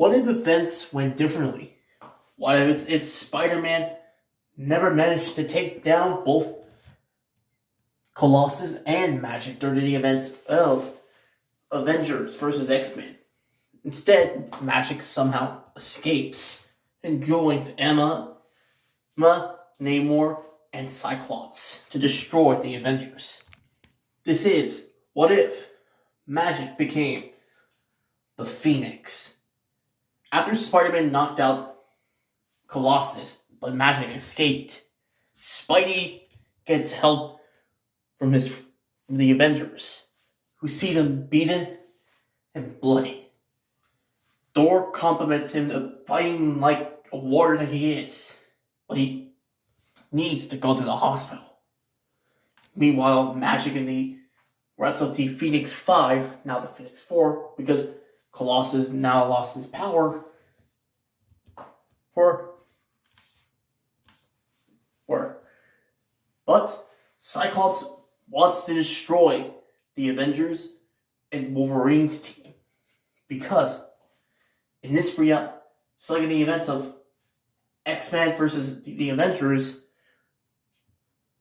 what if events went differently? What if Spider-Man never managed to take down both Colossus and Magik during the events of Avengers versus X-Men? Instead, Magik somehow escapes and joins Emma, Namor, and Cyclops to destroy the Avengers. This is what if Magik became the Phoenix. After Spider-Man knocked out Colossus, but Magik escaped, Spidey gets help from the Avengers, who see them beaten and bloody. Thor compliments him of fighting like a warrior that he is, but he needs to go to the hospital. Meanwhile, Magik and the rest of the Phoenix 5, now the Phoenix 4, because Colossus now lost his power, but Cyclops wants to destroy the Avengers and Wolverine's team, because in this reality, just like in the events of X-Men versus the Avengers,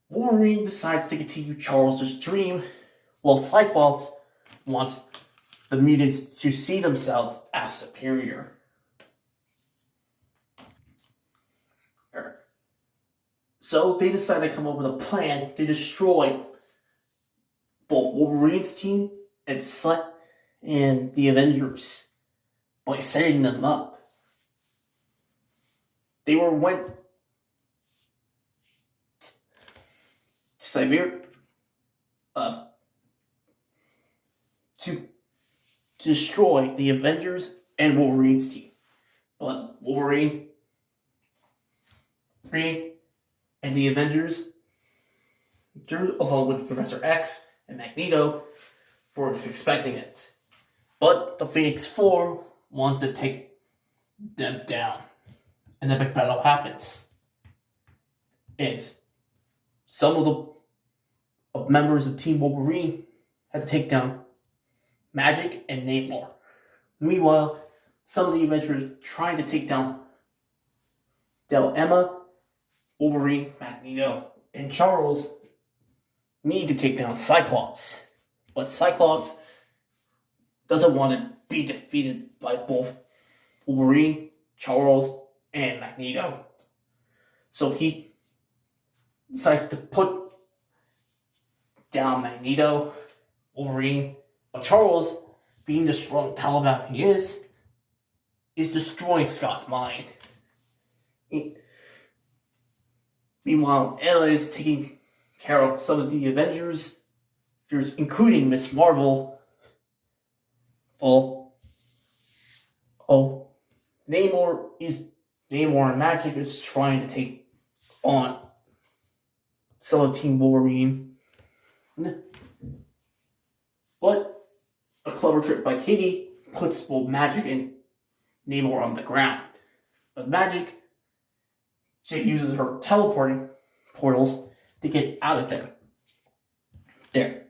Wolverine decides to continue Charles' dream, while Cyclops wants the mutants to see themselves as superior. So they decide to come up with a plan to destroy both Wolverine's team and the Avengers by setting them up. They went to Siberia to destroy the Avengers and Wolverine's team. But Wolverine and the Avengers, along with Professor X and Magneto, were expecting it. But the Phoenix 4 want to take them down. And the big battle happens. And some of the members of Team Wolverine had to take down Magik and Namor. Meanwhile, some of the Avengers trying to take down Emma, Wolverine, Magneto, and Charles need to take down Cyclops. But Cyclops doesn't want to be defeated by both Wolverine, Charles, and Magneto. So he decides to put down Magneto, Wolverine, but Charles, being the strong Taliban he is destroying Scott's mind. Meanwhile, Ella is taking care of some of the Avengers, including Miss Marvel. Namor and Magik is trying to take on some of Team Wolverine. But a clever trick by Katie puts both Magik and Namor on the ground. But Magik uses her teleporting portals to get out of there.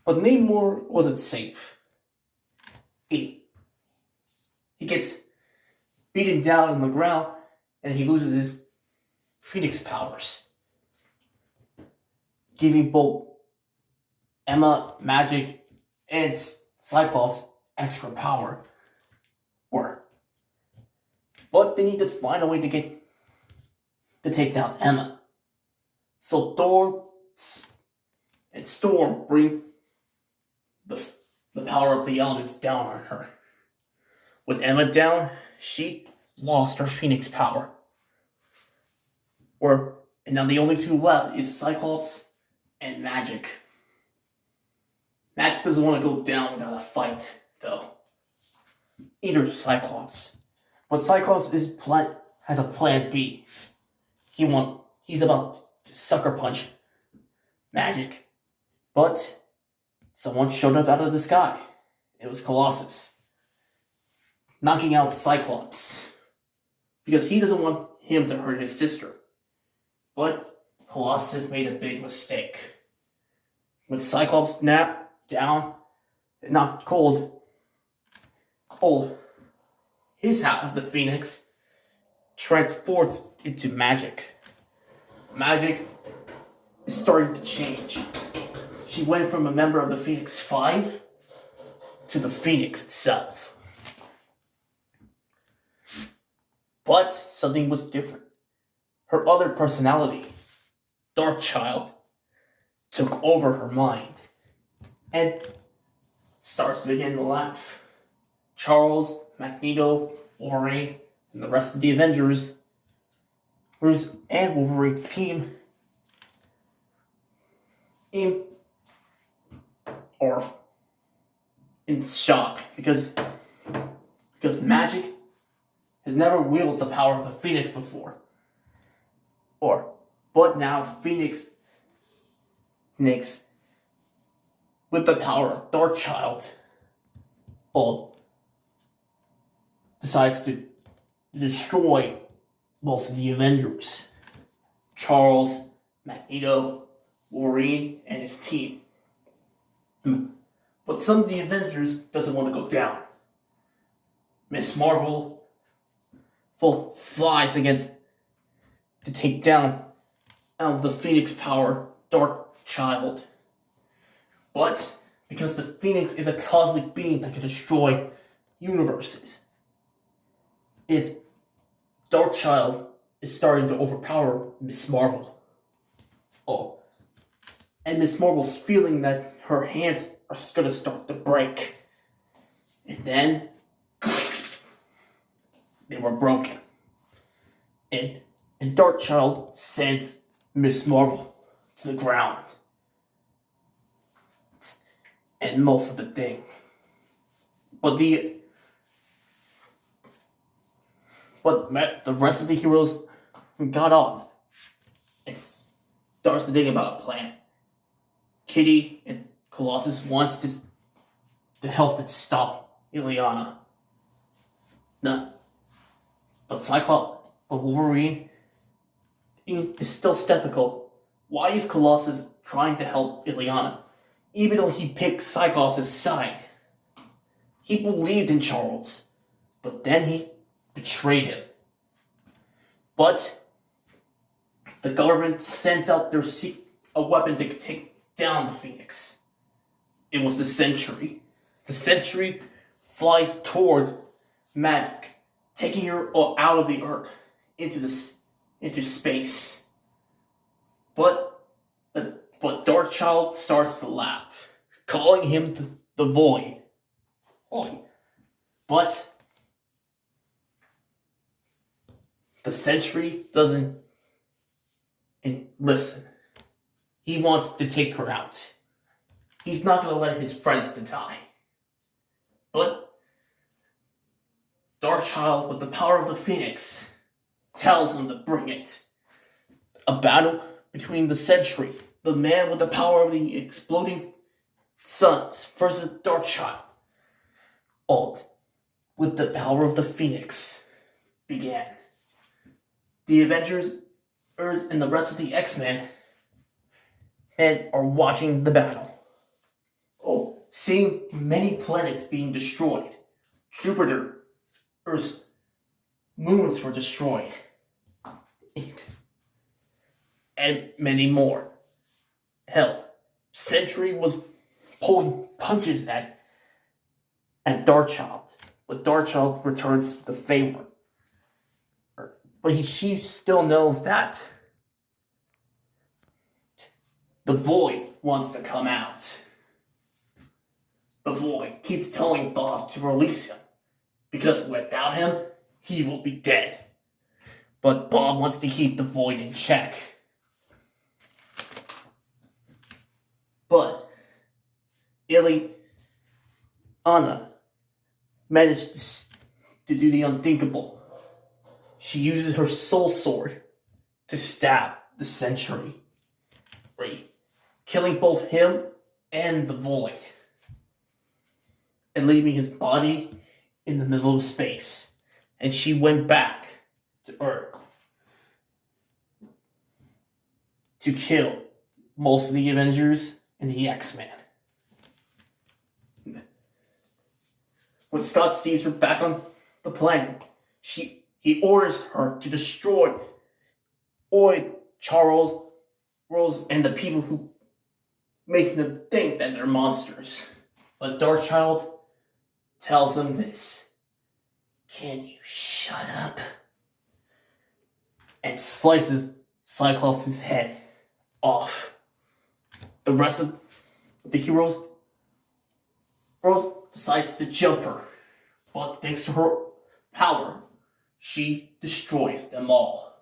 But Namor wasn't safe. He gets beaten down on the ground and he loses his Phoenix powers, giving both Emma, Magik, and Cyclops extra power. But they need to find a way to take down Emma. So Thor and Storm bring the power of the elements down on her. With Emma down, she lost her Phoenix power. And now the only two left is Cyclops and Magik. Magik doesn't want to go down without a fight, though. Either Cyclops. But Cyclops has a plan B. He's about to sucker punch Magik. But someone showed up out of the sky. It was Colossus, knocking out Cyclops, because he doesn't want him to hurt his sister. But Colossus made a big mistake. When Cyclops knocked his half of the Phoenix transports into Magik. Magik is starting to change. She went from a member of the Phoenix Five to the Phoenix itself. But something was different. Her other personality, Darkchild, took over her mind and starts to begin to laugh. Charles, Magneto, Wolverine, and the rest of the Avengers and Wolverine's team are in shock because Magik has never wielded the power of the Phoenix before. But now Phoenix, with the power of Darkchild, decides to destroy most of the Avengers. Charles, Magneto, Wolverine, and his team. But some of the Avengers doesn't want to go down. Miss Marvel flies to take down the Phoenix power, Darkchild. But because the Phoenix is a cosmic being that can destroy universes, Darkchild is starting to overpower Miss Marvel. And Miss Marvel's feeling that her hands are going to start to break. And then they were broken. And Darkchild sends Miss Marvel to the ground. And most of the thing. But the rest of the heroes got off and starts to think about a plan. Kitty and Colossus wants to help to stop Illyana. No. But Wolverine is still skeptical. Why is Colossus trying to help Illyana? Even though he picked Cyclops' side. He believed in Charles, but then he betrayed him. But the government sends out a weapon to take down the Phoenix. It was the Sentry. The Sentry flies towards Magik, taking her out of the Earth into space. But Darkchild starts to laugh, calling him the Void. But the Sentry doesn't listen. He wants to take her out. He's not going to let his friends to die. But Darkchild, with the power of the Phoenix, tells him to bring it. A battle between the Sentry, the man with the power of the exploding suns, versus Darkchild. With the power of the Phoenix, began. The Avengers and the rest of the X-Men are watching the battle. Seeing many planets being destroyed. Jupiter, Earth's moons were destroyed. And many more. Hell, Sentry was pulling punches at Darkchild, but Darkchild returns the favor. But she still knows that the Void wants to come out. The Void keeps telling Bob to release him, because without him, he will be dead. But Bob wants to keep the Void in check. But Illyana managed to do the unthinkable. She uses her soul sword to stab the Sentry, killing both him and the Void, and leaving his body in the middle of space. And she went back to Earth to kill most of the Avengers and the X-Men. When Scott sees her back on the planet. He orders her to destroy Charles, Rose, and the people who making them think that they're monsters. But Darkchild tells him this: "Can you shut up?" And slices Cyclops' head off. The rest of the heroes, Rose decides to jump her, but thanks to her power, she destroys them all.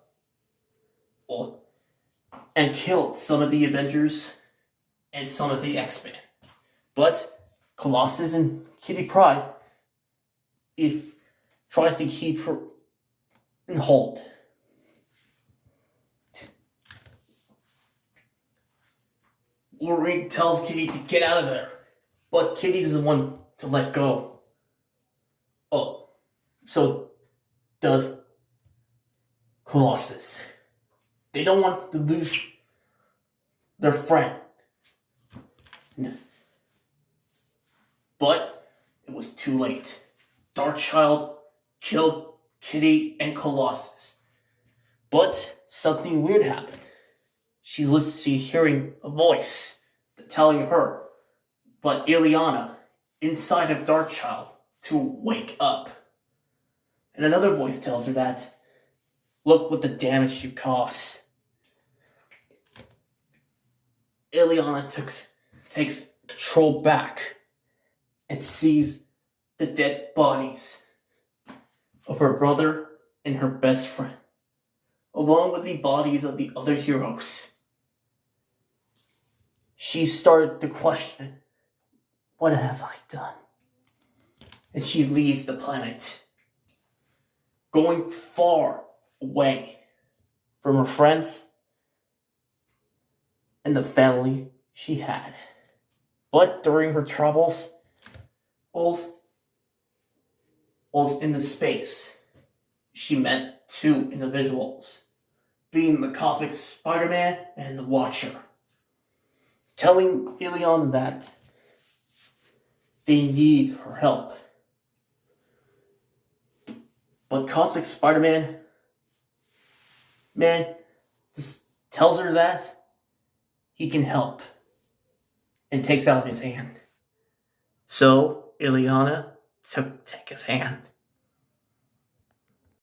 And killed some of the Avengers and some of the X-Men. But Colossus and Kitty Pryde, it tries to keep her in hold. Wolverine tells Kitty to get out of there, but Kitty doesn't want to let go. So does Colossus. They don't want to lose their friend. But it was too late. Darkchild killed Kitty and Colossus. But something weird happened. She's hearing a voice telling her, but Illyana, inside of Darkchild, to wake up. And another voice tells her that, look what the damage you caused. Illyana takes control back and sees the dead bodies of her brother and her best friend, along with the bodies of the other heroes. She started to question, what have I done? And she leaves the planet, going far away from her friends and the family she had. But during her travels, was in the space, she met two individuals, being the Cosmic Spider-Man and the Watcher, telling Illyana that they need her help. But Cosmic Spider-Man just tells her that he can help and takes out his hand. So Illyana take his hand